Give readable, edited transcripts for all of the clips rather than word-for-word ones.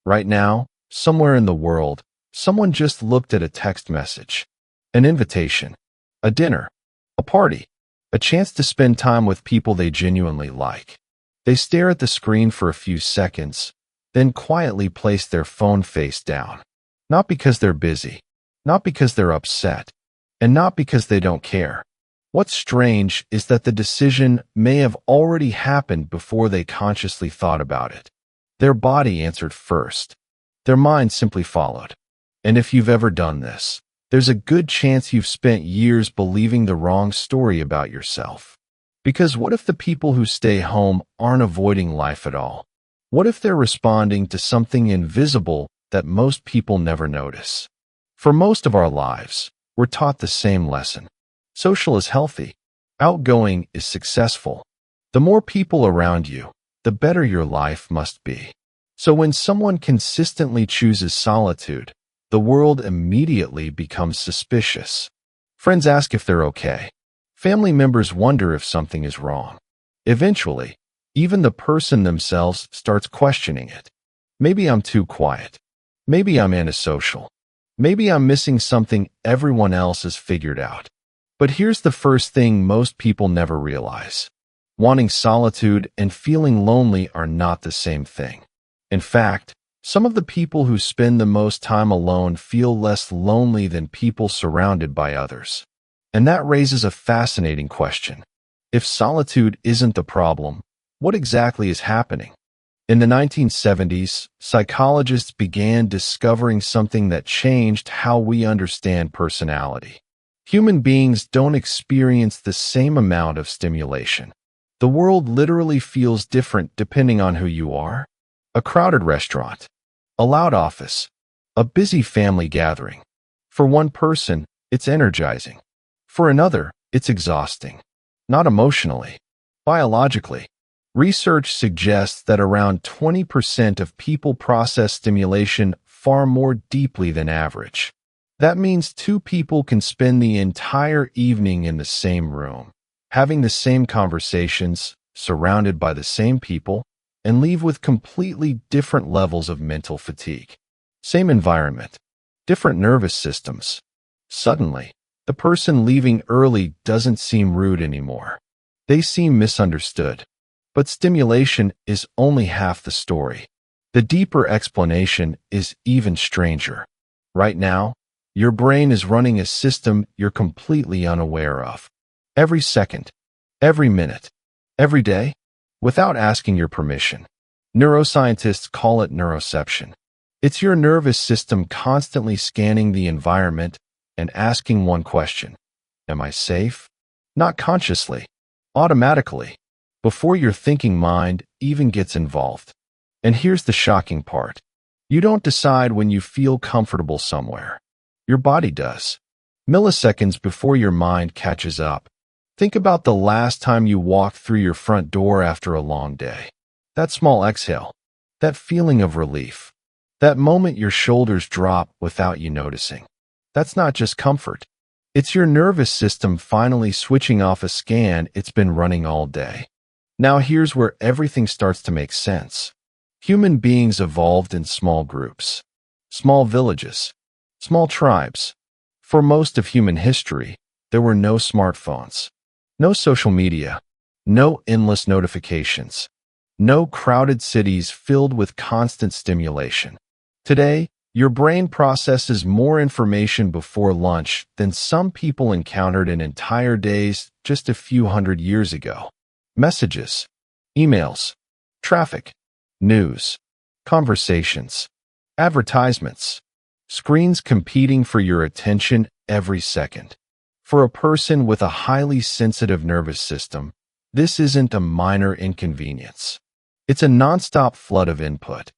Right now, somewhere in the world, someone just looked at a text message, an invitation, a dinner, a party, a chance to spend time with people they genuinely like. They stare at the screen for a few seconds, then quietly place their phone face down. Not because they're busy, not because they're upset, and not because they don't care. What's strange is that the decision may have already happened before they consciously thought about it. Their body answered first. Their mind simply followed. And if you've ever done this, there's a good chance you've spent years believing the wrong story about yourself. Because what if the people who stay home aren't avoiding life at all? What if they're responding to something invisible that most people never notice? For most of our lives, we're taught the same lesson. Social is healthy. Outgoing is successful. The more people around you, the better your life must be. So when someone consistently chooses solitude, the world immediately becomes suspicious. Friends ask if they're okay. Family members wonder if something is wrong. Eventually, even the person themselves starts questioning it. Maybe I'm too quiet. Maybe I'm antisocial. Maybe I'm missing something everyone else has figured out. But here's the first thing most people never realize. Wanting solitude and feeling lonely are not the same thing. In fact, some of the people who spend the most time alone feel less lonely than people surrounded by others. And that raises a fascinating question. If solitude isn't the problem, what exactly is happening? In the 1970s, psychologists began discovering something that changed how we understand personality. Human beings don't experience the same amount of stimulation. The world literally feels different depending on who you are. A crowded restaurant, a loud office, a busy family gathering. For one person, it's energizing. For another, it's exhausting. Not emotionally, biologically. Research suggests that around 20% of people process stimulation far more deeply than average. That means two people can spend the entire evening in the same room, having the same conversations, surrounded by the same people, and leave with completely different levels of mental fatigue. Same environment, different nervous systems. Suddenly, the person leaving early doesn't seem rude anymore. They seem misunderstood. But stimulation is only half the story. The deeper explanation is even stranger. Right now, your brain is running a system you're completely unaware of. Every second, every minute, every day, without asking your permission. Neuroscientists call it neuroception. It's your nervous system constantly scanning the environment and asking one question. Am I safe? Not consciously, automatically, before your thinking mind even gets involved. And here's the shocking part. You don't decide when you feel comfortable somewhere. Your body does. Milliseconds before your mind catches up. Think about the last time you walked through your front door after a long day. That small exhale, that feeling of relief, that moment your shoulders drop without you noticing. That's not just comfort. It's your nervous system finally switching off a scan it's been running all day. Now here's where everything starts to make sense. Human beings evolved in small groups, small villages, small tribes. For most of human history, there were no smartphones, no social media, no endless notifications, no crowded cities filled with constant stimulation. Today, your brain processes more information before lunch than some people encountered in entire days just a few hundred years ago. Messages, emails, traffic, news, conversations, advertisements, screens competing for your attention every second. For a person with a highly sensitive nervous system, this isn't a minor inconvenience. It's a nonstop flood of input.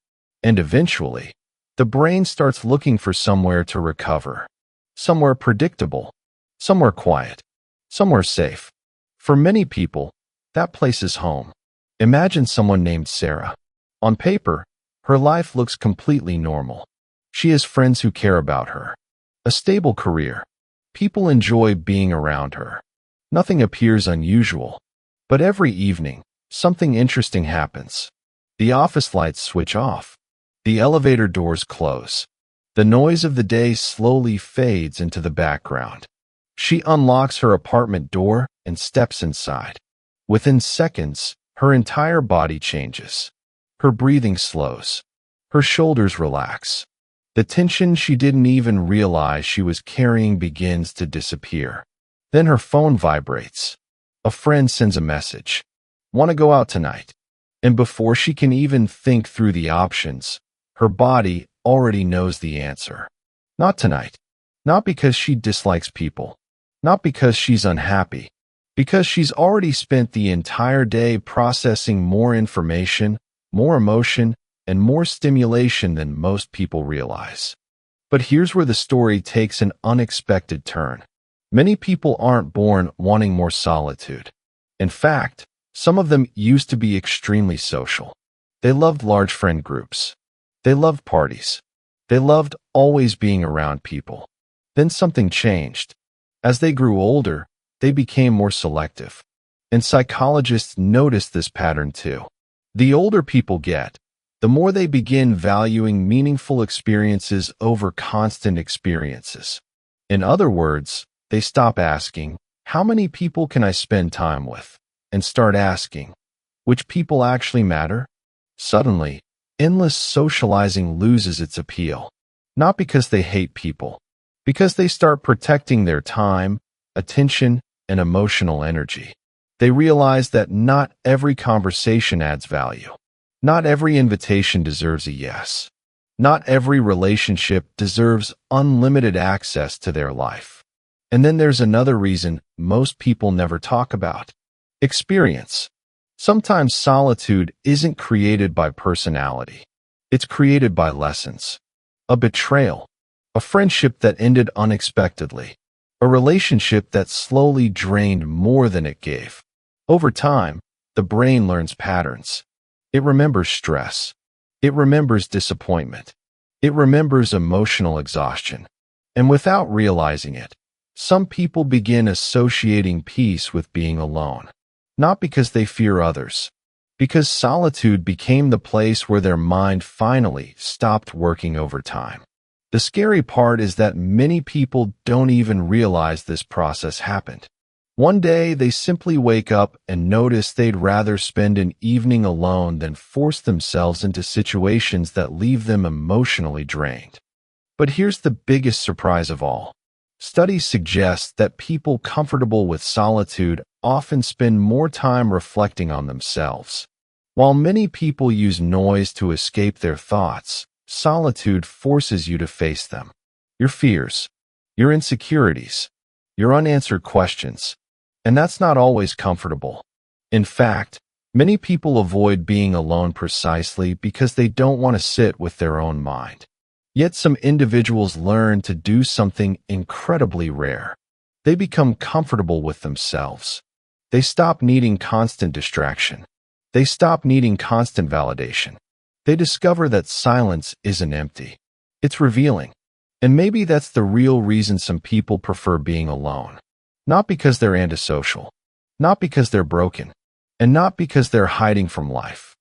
And eventually, the brain starts looking for somewhere to recover. Somewhere predictable, somewhere quiet, somewhere safe. For many people, that place is home. Imagine someone named Sarah. On paper, her life looks completely normal. She has friends who care about her, a stable career. People enjoy being around her. Nothing appears unusual. But every evening, something interesting happens. The office lights switch off. The elevator doors close. The noise of the day slowly fades into the background. She unlocks her apartment door and steps inside. Within seconds, her entire body changes. Her breathing slows. Her shoulders relax. The tension she didn't even realize she was carrying begins to disappear. Then her phone vibrates. A friend sends a message. "Want to go out tonight?" And before she can even think through the options, her body already knows the answer. Not tonight. Not because she dislikes people. Not because she's unhappy. Because she's already spent the entire day processing more information, more emotion, and more stimulation than most people realize. But here's where the story takes an unexpected turn. Many people aren't born wanting more solitude. In fact, some of them used to be extremely social. They loved large friend groups. They loved parties. They loved always being around people. Then something changed. As they grew older, they became more selective. And psychologists noticed this pattern too. The older people get, the more they begin valuing meaningful experiences over constant experiences. In other words, they stop asking, "How many people can I spend time with?" and start asking, "Which people actually matter?" Suddenly, endless socializing loses its appeal. Not because they hate people, because they start protecting their time, attention, and emotional energy. They realize that not every conversation adds value. Not every invitation deserves a yes. Not every relationship deserves unlimited access to their life. And then there's another reason most people never talk about. Experience. Sometimes solitude isn't created by personality. It's created by lessons. A betrayal. A friendship that ended unexpectedly. A relationship that slowly drained more than it gave. Over time, the brain learns patterns. It remembers stress. It remembers disappointment. It remembers emotional exhaustion. And without realizing it, some people begin associating peace with being alone. Not because they fear others, because solitude became the place where their mind finally stopped working overtime. The scary part is that many people don't even realize this process happened. One day, they simply wake up and notice they'd rather spend an evening alone than force themselves into situations that leave them emotionally drained. But here's the biggest surprise of all. Studies suggest that people comfortable with solitude often spend more time reflecting on themselves. While many people use noise to escape their thoughts, solitude forces you to face them. Your fears, your insecurities, your unanswered questions. And that's not always comfortable. In fact, many people avoid being alone precisely because they don't want to sit with their own mind. Yet some individuals learn to do something incredibly rare. They become comfortable with themselves. They stop needing constant distraction. They stop needing constant validation. They discover that silence isn't empty. It's revealing. And maybe that's the real reason some people prefer being alone. Not because they're antisocial. Not because they're broken. And not because they're hiding from life.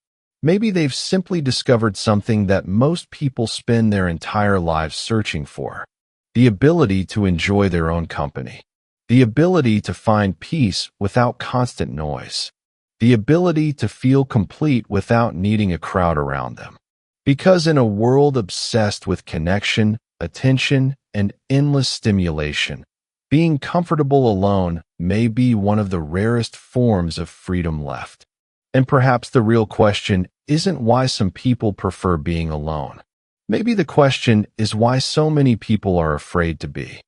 Maybe they've simply discovered something that most people spend their entire lives searching for. The ability to enjoy their own company. The ability to find peace without constant noise. The ability to feel complete without needing a crowd around them. Because in a world obsessed with connection, attention, and endless stimulation, being comfortable alone may be one of the rarest forms of freedom left. And perhaps the real question isn't why some people prefer being alone. Maybe the question is why so many people are afraid to be.